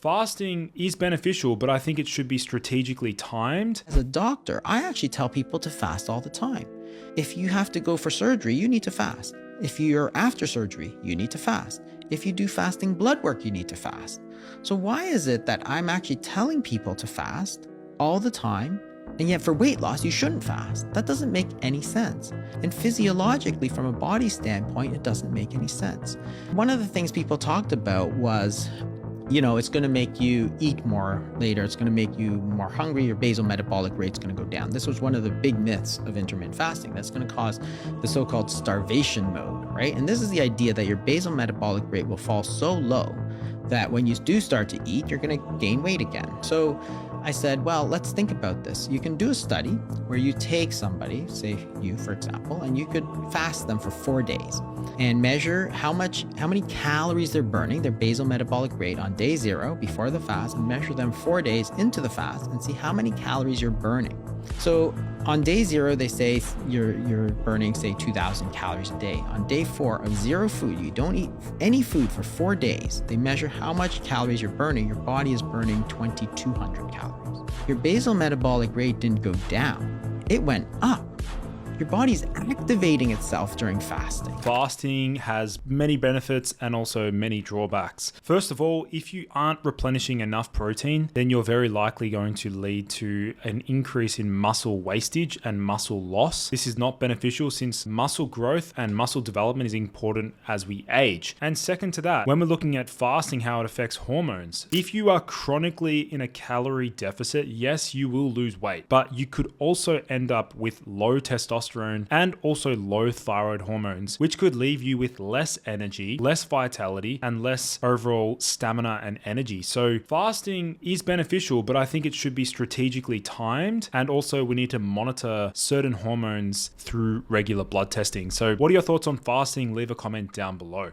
Fasting is beneficial, but I think it should be strategically timed. As a doctor, I actually tell people to fast all the time. If you have to go for surgery, you need to fast. If you're after surgery, you need to fast. If you do fasting blood work, you need to fast. So why is it that I'm actually telling people to fast all the time, and yet for weight loss, you shouldn't fast? That doesn't make any sense. And physiologically, from a body standpoint, it doesn't make any sense. One of the things people talked about was, it's going to make you eat more later. It's going to make you more hungry. Your basal metabolic rate's going to go down. This was one of the big myths of intermittent fasting. That's going to cause the so-called starvation mode, right? And this is the idea that your basal metabolic rate will fall so low that when you do start to eat, you're going to gain weight again. So I said, well, let's think about this. You can do a study where you take somebody, say you, for example, and you could fast them for 4 days and measure how many calories they're burning, their basal metabolic rate on day 0 before the fast, and measure them 4 days into the fast and see how many calories you're burning. So on day 0, they say you're burning, say, 2,000 calories a day. On day 4 of 0 food, you don't eat any food for 4 days. They measure how much calories you're burning. Your body is burning 2,200 calories. Your basal metabolic rate didn't go down. It went up. Your body's activating itself during fasting. Fasting has many benefits and also many drawbacks. First of all, if you aren't replenishing enough protein, then you're very likely going to lead to an increase in muscle wastage and muscle loss. This is not beneficial since muscle growth and muscle development is important as we age. And second to that, when we're looking at fasting, how it affects hormones. If you are chronically in a calorie deficit, yes, you will lose weight, but you could also end up with low testosterone and also low thyroid hormones, which could leave you with less energy, less vitality, and less overall stamina and energy. So fasting is beneficial, but I think it should be strategically timed. And also we need to monitor certain hormones through regular blood testing. So what are your thoughts on fasting? Leave a comment down below.